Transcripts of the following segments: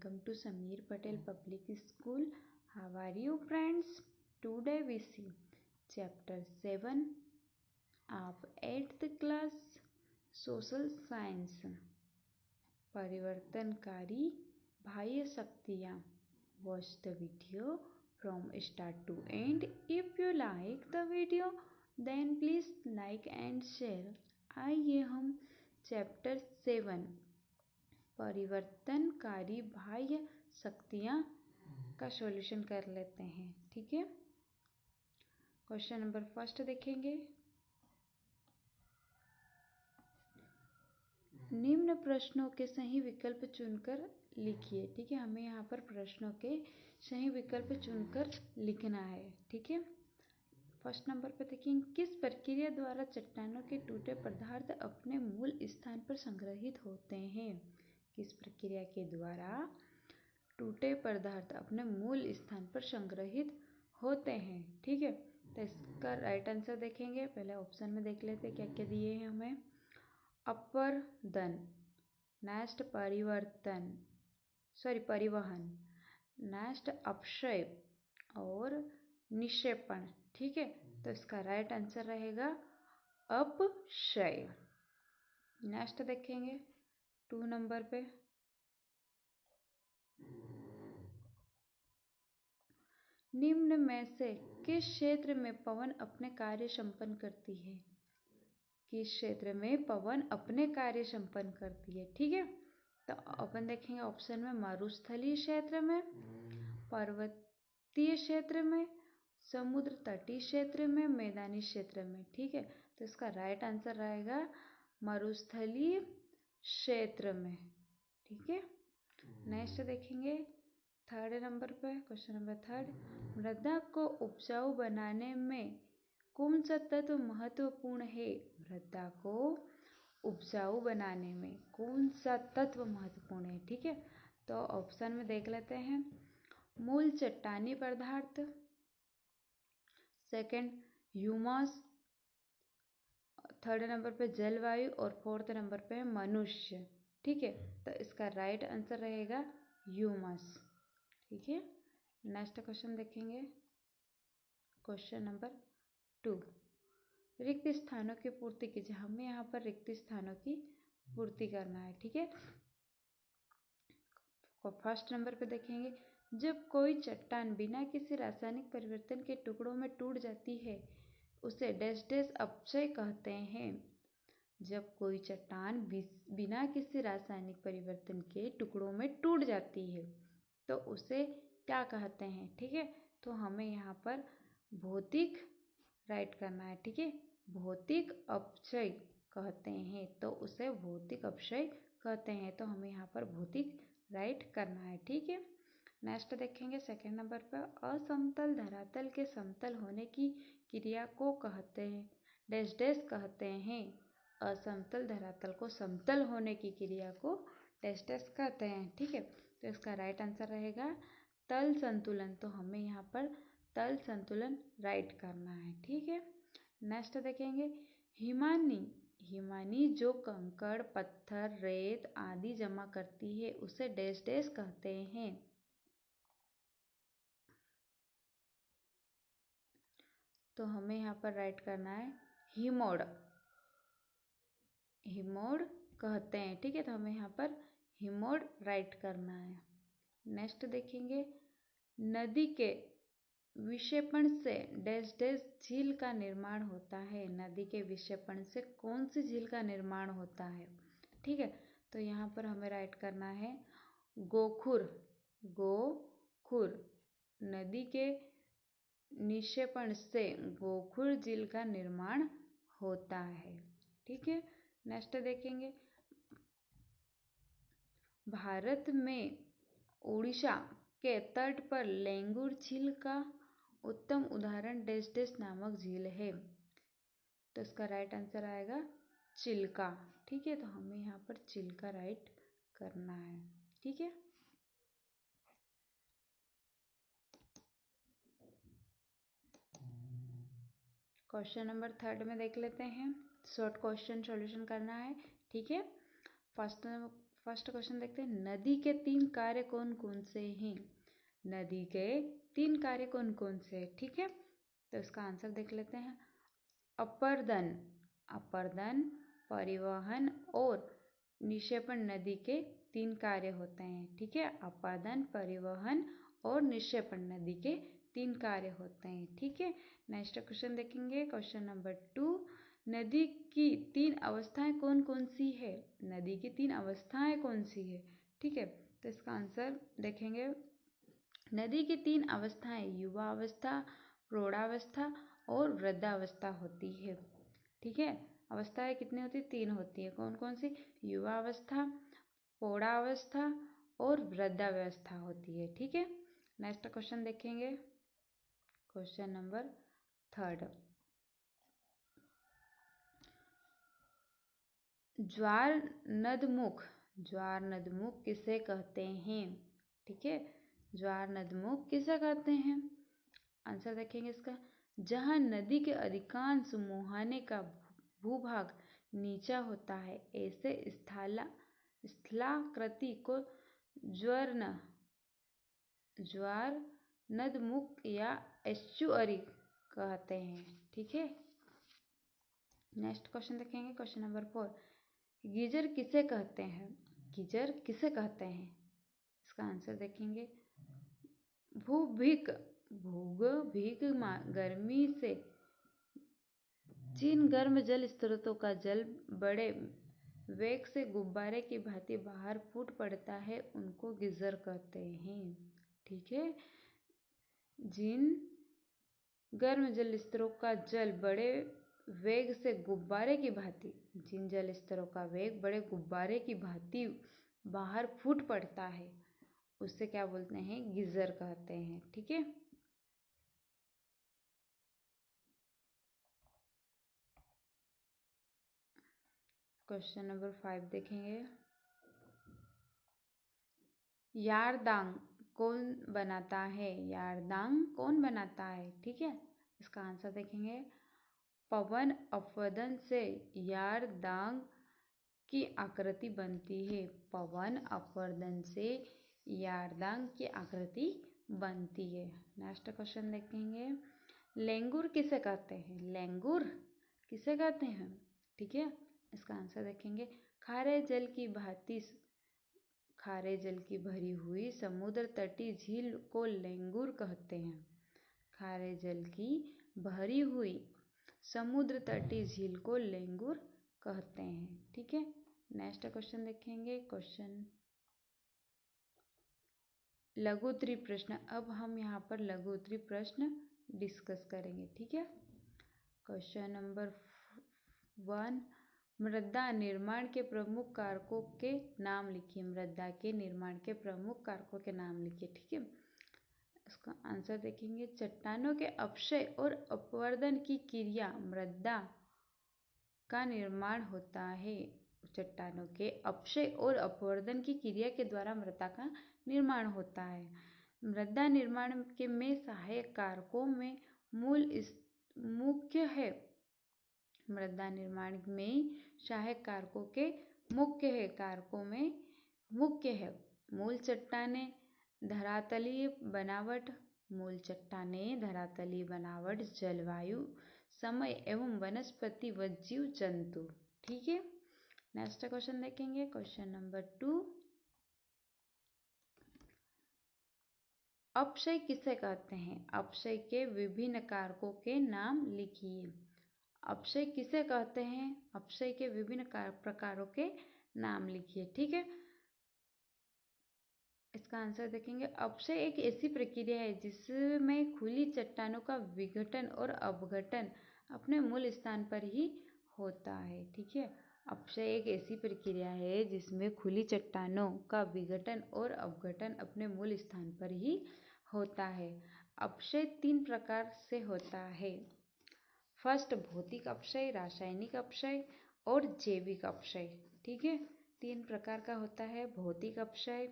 Welcome to Sameer Patel Public School. How are you friends? Today we see chapter 7 of 8th class Social Science. परिवर्तनकारी बाह्य शक्तियाँ. Watch the video from start to end. If you like the video, then please like and share. आइए हम chapter 7 परिवर्तनकारी बाह्य शक्तियाँ का solution कर लेते हैं. ठीक है, क्वेश्चन नंबर फर्स्ट देखेंगे. निम्न प्रश्नों के सही विकल्प चुनकर लिखिए. ठीक है, हमें यहाँ पर प्रश्नों के सही विकल्प चुनकर लिखना है. ठीक है, फर्स्ट नंबर पर देखेंगे. किस प्रक्रिया द्वारा चट्टानों के टूटे पदार्थ अपने मूल स्थान पर संग्रहित होते हैं? किस प्रक्रिया के द्वारा टूटे पदार्थ अपने मूल स्थान पर संग्रहित होते हैं? ठीक है, तो इसका राइट आंसर देखेंगे. पहले ऑप्शन में देख लेते क्या क्या दिए हैं हमें. अपर्दन, नेक्स्ट परिवहन, नेक्स्ट अपक्षय और निक्षेपण. ठीक है, तो इसका राइट आंसर रहेगा अपक्षय. नेक्स्ट देखेंगे 2 नंबर पे. निम्न में से किस क्षेत्र में पवन अपने कार्य संपन्न करती है? किस क्षेत्र में पवन अपने कार्य संपन्न करती है? ठीक है, तो अपन देखेंगे ऑप्शन में मरुस्थलीय क्षेत्र में, पर्वतीय क्षेत्र में, समुद्र तटीय क्षेत्र में, मैदानी क्षेत्र में. ठीक है, तो इसका राइट आंसर रहेगा मरुस्थलीय क्षेत्र में. ठीक है, नेक्स्ट देखेंगे थर्ड नंबर पे. Question number third. मृदा को उपजाऊ बनाने में कौन सा तत्व महत्वपूर्ण है? मृदा को उपजाऊ बनाने में कौन सा तत्व महत्वपूर्ण है? ठीक है, तो ऑप्शन में देख लेते हैं. मूल चट्टानी पदार्थ, सेकंड ह्यूमस, थर्ड नंबर पे जलवायु और फोर्थ नंबर पे मनुष्य. ठीक है, तो इसका राइट आंसर रहेगा ह्यूमस. ठीक है, नेक्स्ट क्वेश्चन देखेंगे. Question number 2. रिक्त स्थानों की पूर्ति कीजिए. हमें यहाँ पर रिक्त स्थानों की पूर्ति करना है. ठीक है, फर्स्ट नंबर पे देखेंगे. जब कोई चट्टान बिना किसी रासायनिक परिवर्तन के टुकड़ों में टूट जाती है उसे डैश डैश अपक्षय कहते हैं. जब कोई चट्टान बिना किसी रासायनिक परिवर्तन के टुकड़ों में टूट जाती है तो उसे क्या कहते हैं? ठीक है, तो हमें यहाँ पर भौतिक राइट करना है. ठीक है, भौतिक अपक्षय कहते हैं, तो उसे भौतिक अपक्षय कहते हैं, तो हमें यहाँ पर भौतिक राइट करना है. ठीक है, नेक्स्ट देखेंगे सेकेंड नंबर पर. असमतल धरातल के समतल होने की क्रिया को कहते हैं डैश डैश कहते हैं. असमतल धरातल को समतल होने की क्रिया को डैश डैश कहते हैं. ठीक है, तो इसका राइट आंसर रहेगा तल संतुलन. तो हमें यहाँ पर तल संतुलन राइट करना है. ठीक है, नेक्स्ट देखेंगे. हिमानी जो कंकड़, पत्थर, रेत आदि जमा करती है उसे डैश डैश कहते हैं. तो हमें यहाँ पर राइट करना है हिमोड कहते हैं. ठीक है, तो हमें यहाँ पर हिमोड राइट करना है. नेक्स्ट देखेंगे. नदी के विक्षेपण से डैश डैश झील का निर्माण होता है. नदी के विक्षेपण से कौन सी झील का निर्माण होता है? ठीक है, तो यहाँ पर हमें राइट करना है गोखुर. नदी के निक्षेपण से गोखुर झील का निर्माण होता है. ठीक है, नेक्स्ट देखेंगे. भारत में उड़ीसा के तट पर लेंगुर झील का उत्तम उदाहरण डैश डैश नामक झील है. तो इसका राइट आंसर आएगा चिल्का. ठीक है, तो हमें यहाँ पर चिल्का राइट करना है. ठीक है, क्वेश्चन नंबर थर्ड में देख लेते हैं. शॉर्ट क्वेश्चन सॉल्यूशन करना है. ठीक है, फर्स्ट क्वेश्चन देखते हैं, नदी के 3 कार्य कौन कौन से हैं? नदी के 3 कार्य कौन कौन से हैं? ठीक है, तो इसका आंसर देख लेते हैं। अपर्दन, अपर्दन, परिवहन और निक्षेपण नदी के 3 कार्य होते हैं। ठीक है, अपर्दन, परिवहन और निक्षेपण नदी के 3 कार्य होते हैं। ठीक है, नेक्स्ट क्वेश्चन देखेंगे, क्वेश्चन नंबर 2, नदी की 3 अवस्थाएं कौन कौन सी है? नदी की 3 अवस्थाएं कौन सी है? ठीक है, तो इसका आंसर देखेंगे। नदी की 3 अवस्थाएं युवा अवस्था, प्रौढ़ावस्था और वृद्धावस्था होती है। ठीक है, अवस्थाएं कितनी होती है? 3 होती है। कौन कौन सी? युवा अवस्था, प्रौढ़ावस्था और वृद्धावस्था होती है। ठीक है, नेक्स्ट क्वेश्चन देखेंगे, क्वेश्चन नंबर 3, ज्वार नदमुख, ज्वार नदमुख किसे कहते हैं? ठीक है, ज्वार नदमुख किसे कहते हैं? आंसर देखेंगे इसका, जहां नदी के अधिकांश मुहाने का भूभाग नीचा होता है, ऐसे स्थलाकृति को ज्वार ज्वार नदमुख या एस्चुअरी कहते हैं। ठीक है, नेक्स्ट क्वेश्चन देखेंगे, क्वेश्चन नंबर 4, गीजर किसे कहते हैं? गीजर किसे कहते हैं? इसका आंसर देखेंगे, भूभिक, भूभिक गर्मी से जिन गर्म जल स्रोतों का जल बड़े वेग से गुब्बारे की भांति बाहर फूट पड़ता है, उनको गीजर कहते हैं। ठीक है, जिन गर्म जल स्तरों का जल बड़े वेग से गुब्बारे की भांति, जिन जल स्तरों का वेग बड़े गुब्बारे की भांति बाहर फूट पड़ता है, उससे क्या बोलते हैं? गीजर कहते हैं। ठीक है, क्वेश्चन नंबर 5 देखेंगे, यारदांग कौन बनाता है? यारदांग कौन बनाता है? ठीक है, इसका आंसर देखेंगे, पवन अपवर्दन से यारदांग की आकृति बनती है। पवन अपवर्दन से यारदांग की आकृति बनती है। नेक्स्ट क्वेश्चन देखेंगे, लेंगुर किसे कहते हैं? लेंगुर किसे कहते हैं? ठीक है, इसका आंसर देखेंगे, खारे जल की भांति, खारे जल की भरी हुई समुद्र तटीय झील को लेंगुर कहते हैं। खारे जल की भरी हुई समुद्र तटीय झील को लेंगुर कहते हैं। ठीक है, नेक्स्ट क्वेश्चन देखेंगे, क्वेश्चन लघु उत्तरीय प्रश्न। अब हम यहाँ पर लघु उत्तरीय प्रश्न डिस्कस करेंगे। ठीक है, क्वेश्चन नंबर 1, मृदा निर्माण के प्रमुख कारकों के नाम लिखिए। मृदा के निर्माण के प्रमुख कारकों के नाम लिखिए। ठीक है, इसका आंसर देखेंगे, चट्टानों के अपक्षय और अपवर्दन की क्रिया मृदा का निर्माण होता है। चट्टानों के अपक्षय और अपवर्दन की क्रिया के द्वारा मृदा का निर्माण होता है। मृदा निर्माण के में सहायक कारकों में मुख्य है। मृदा निर्माण में सहायक कारकों के कारकों में मुख्य है मूल चट्टानें, धरातलीय बनावट, मूल चट्टानें, धरातलीय बनावट, जलवायु, समय एवं वनस्पति व जीव जंतु। ठीक है, नेक्स्ट क्वेश्चन देखेंगे, क्वेश्चन नंबर 2, अपक्षय किसे कहते हैं? अपक्षय के विभिन्न कारकों के नाम लिखिए। अपक्षय किसे कहते हैं? अपक्षय के विभिन्न प्रकारों के नाम लिखिए। ठीक है, इसका आंसर देखेंगे, अपक्षय एक ऐसी प्रक्रिया है जिसमें खुली चट्टानों का विघटन और अपघटन अपने मूल स्थान पर ही होता है। ठीक है, अपक्षय एक ऐसी प्रक्रिया है जिसमें खुली चट्टानों का विघटन और अपघटन अपने मूल स्थान पर ही होता है। अपक्षय 3 प्रकार से होता है। फर्स्ट, भौतिक अपक्षय, रासायनिक अपक्षय और जैविक अपक्षय। ठीक है, 3 प्रकार का होता है, भौतिक अपक्षय,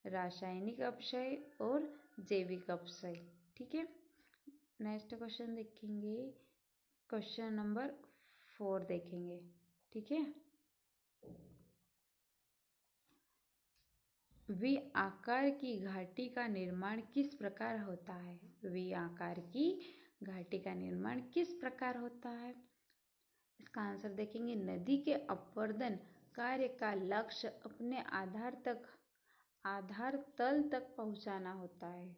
रासायनिक अपक्षय और जैविक अपक्षय। ठीक है, नेक्स्ट क्वेश्चन देखेंगे, क्वेश्चन नंबर 4 देखेंगे। ठीक है, वी आकार की घाटी का निर्माण किस प्रकार होता है? वी आकार की घाटी का निर्माण किस प्रकार होता है? इसका आंसर देखेंगे, नदी के अपवर्दन कार्य का लक्ष्य अपने आधार तल तक पहुंचाना होता है।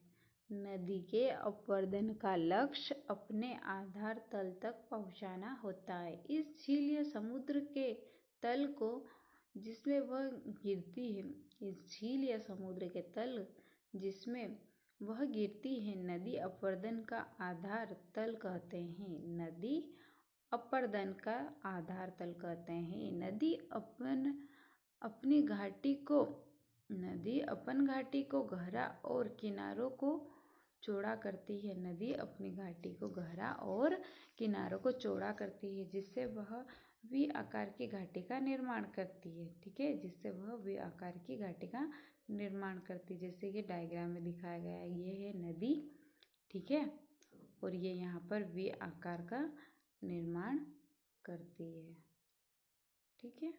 नदी के अपवर्दन का लक्ष्य अपने आधार तल तक पहुंचाना होता है। इस झील या समुद्र के तल को जिसमें वह गिरती है, इस झील या समुद्र के तल जिसमें वह गिरती है, नदी अपवर्दन का आधार तल कहते हैं। नदी अपवर्दन का आधार तल कहते हैं। नदी अपन घाटी को गहरा और किनारों को चौड़ा करती है। नदी अपनी घाटी को गहरा और किनारों को चौड़ा करती है, जिससे वह वी आकार की घाटी का निर्माण करती है। ठीक है, जिससे वह वी आकार की घाटी का निर्माण करती है, जैसे ये डायग्राम में दिखाया गया है। ये है नदी, ठीक है, और ये यहाँ पर वी आकार का निर्माण करती है। ठीक है,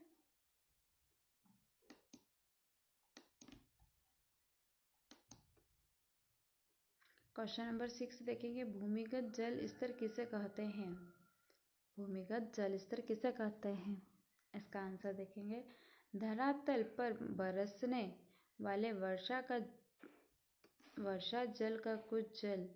क्वेश्चन नंबर 6 देखेंगे, भूमिगत जल स्तर किसे कहते हैं? भूमिगत जल स्तर किसे कहते हैं? इसका आंसर देखेंगे, धरातल पर बरसने वाले वर्षा जल का कुछ जल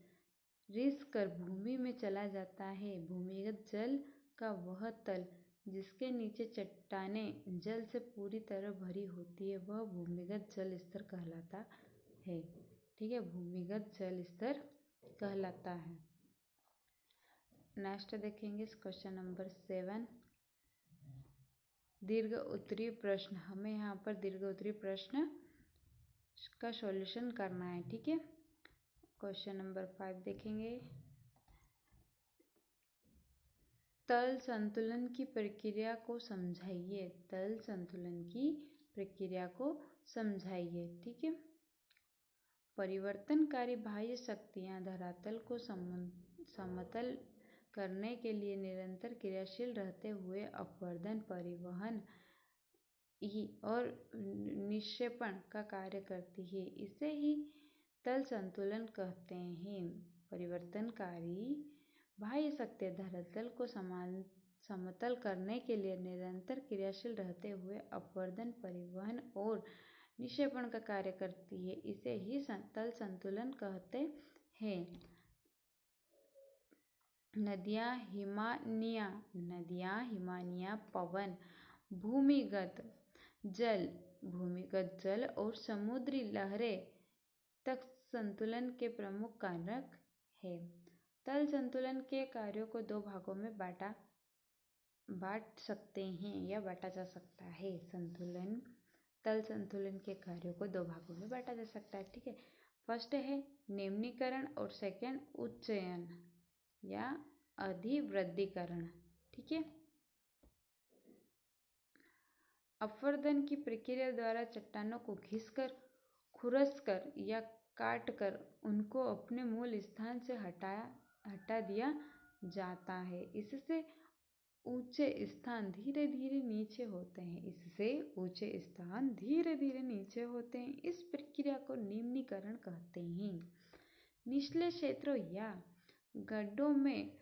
रिस कर भूमि में चला जाता है। भूमिगत जल का वह तल जिसके नीचे चट्टानें जल से पूरी तरह भरी होती है, वह भूमिगत जल स्तर कहलाता है। ठीक है, भूमिगत जल स्तर कहलाता है। नेक्स्ट देखेंगे क्वेश्चन नंबर 7, दीर्घ उत्तरीय प्रश्न। हमें यहाँ पर दीर्घ उत्तरीय प्रश्न का सॉल्यूशन करना है। ठीक है, क्वेश्चन नंबर 5 देखेंगे, तल संतुलन की प्रक्रिया को समझाइए। तल संतुलन की प्रक्रिया को समझाइए। ठीक है, परिवर्तनकारी बाह्य शक्तियाँ धरातल को समतल करने के लिए निरंतर क्रियाशील रहते हुए अपवर्दन, परिवहन और निक्षेपण का कार्य करती है। इसे ही तल संतुलन कहते हैं। परिवर्तनकारी बाह्य शक्तियाँ धरातल को समतल करने के लिए निरंतर क्रियाशील रहते हुए अपवर्दन, परिवहन और निक्षेपण का कार्य करती है। इसे ही तल संतुलन कहते हैं। नदियाँ, हिमानियाँ, पवन, भूमिगत जल और समुद्री लहरें तक संतुलन के प्रमुख कारक हैं। तल संतुलन के कार्यों को दो भागों में बांट सकते हैं या बांटा जा सकता है। तल संतुलन के कार्यों को दो भागों में बांटा जा सकता है। ठीक है, फर्स्ट है निम्नीकरण और सेकंड उच्चयन या अधिवृद्धिकरण। ठीक है, अपवर्दन की प्रक्रिया द्वारा चट्टानों को घिसकर, खुरसकर या काटकर उनको अपने मूल स्थान से हटा दिया जाता है। इससे ऊंचे स्थान धीरे धीरे नीचे होते हैं। इस प्रक्रिया को निम्नीकरण कहते हैं। निचले क्षेत्रों या गड्ढों में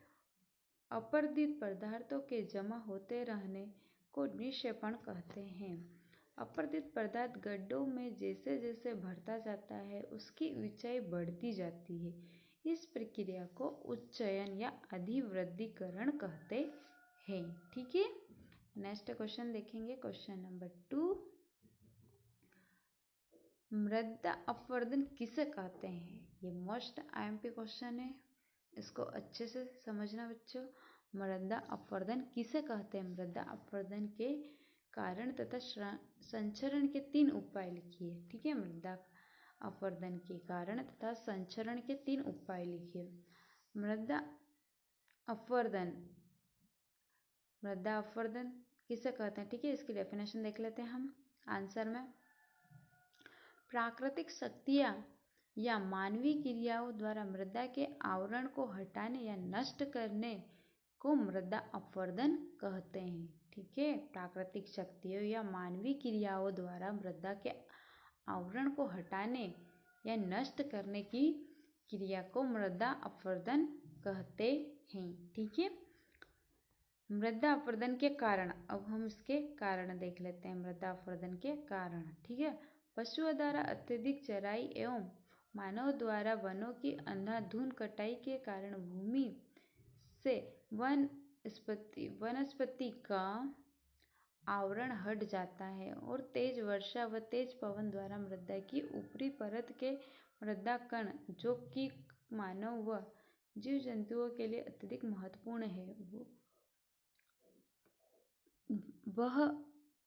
अपरदित पदार्थों के जमा होते रहने को निक्षेपण कहते हैं। अपरदित पदार्थ गड्ढों में जैसे जैसे भरता जाता है, उसकी ऊंचाई बढ़ती जाती है। इस प्रक्रिया को उच्चयन या अधिवृद्धिकरण कहते हैं। ठीक है, नेक्स्ट क्वेश्चन देखेंगे, क्वेश्चन नंबर 2, मृदा अपवर्दन किसे कहते हैं? ये मोस्ट आईएमपी क्वेश्चन है, इसको अच्छे से समझना बच्चों। मृदा अपवर्दन किसे कहते हैं? मृदा अपवर्दन के कारण तथा संचरण के 3 उपाय लिखिए। ठीक है, मृदा अपवर्दन के कारण तथा संचरण के 3 उपाय लिखिए। मृदा अपवर्दन किसे कहते हैं? ठीक है, इसकी डेफिनेशन देख लेते हैं हम आंसर में। प्राकृतिक शक्तियाँ या मानवीय क्रियाओं द्वारा मृदा के आवरण को हटाने या नष्ट करने को मृदा अपवर्दन कहते हैं। ठीक है, प्राकृतिक शक्तियों या मानवीय क्रियाओं द्वारा मृदा के आवरण को हटाने या नष्ट करने की क्रिया को मृदा अपरदन कहते हैं। ठीक है। मृदा अपरदन के कारण, अब हम इसके कारण देख लेते हैं। मृदा अपरदन के कारण, ठीक है। पशुओं द्वारा अत्यधिक चराई एवं मानव द्वारा वनों की अंधाधुंध कटाई के कारण भूमि से वनस्पति का आवरण हट जाता है और तेज वर्षा व तेज पवन द्वारा मृदा की ऊपरी परत के मृदा कण, जो कि मानव व जीव जंतुओं के लिए अत्यधिक महत्वपूर्ण है, वह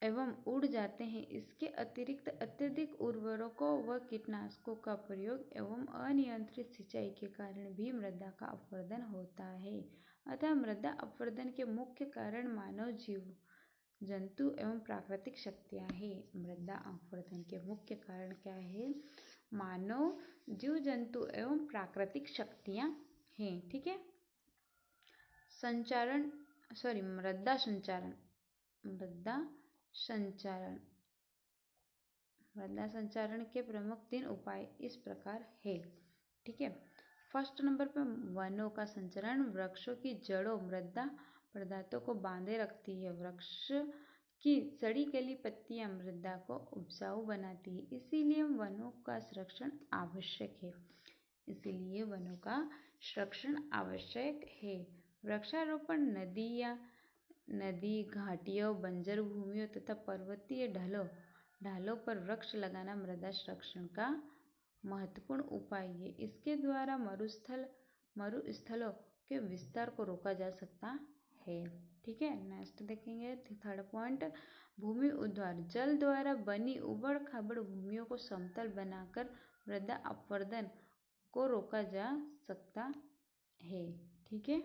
एवं उड़ जाते हैं। इसके अतिरिक्त अत्यधिक उर्वरकों व कीटनाशकों का प्रयोग एवं अनियंत्रित सिंचाई के कारण भी मृदा का अपरदन होता है। अतः मृदा अपरदन के मुख्य कारण मानव, जीव जंतु एवं प्राकृतिक शक्तियाँ हैं। मृदा अपरदन के मुख्य कारण क्या है? मानव, जीव जंतु एवं प्राकृतिक शक्तियाँ हैं। ठीक है। मृदा संचारण। मृदा संचारण के प्रमुख 3 उपाय इस प्रकार है। ठीक है। फर्स्ट नंबर पे वनों का संचरण। वृक्षों की जड़ों मृदा पदार्थों को बांधे रखती है। वृक्ष की सड़ी गली पत्तियां मृदा को उपजाऊ बनाती है, इसीलिए वनों का संरक्षण आवश्यक है। वृक्षारोपण नदी, घाटियों, बंजर भूमियों तथा पर्वतीय ढालों पर वृक्ष लगाना मृदा संरक्षण का महत्वपूर्ण उपाय है। इसके द्वारा मरुस्थलों के विस्तार को रोका जा सकता है। ठीक है। नेक्स्ट देखेंगे थर्ड पॉइंट, भूमि उद्धार। जल द्वारा बनी उबड़ खाबड़ भूमियों को समतल बनाकर मृदा अपरदन को रोका जा सकता है। ठीक है।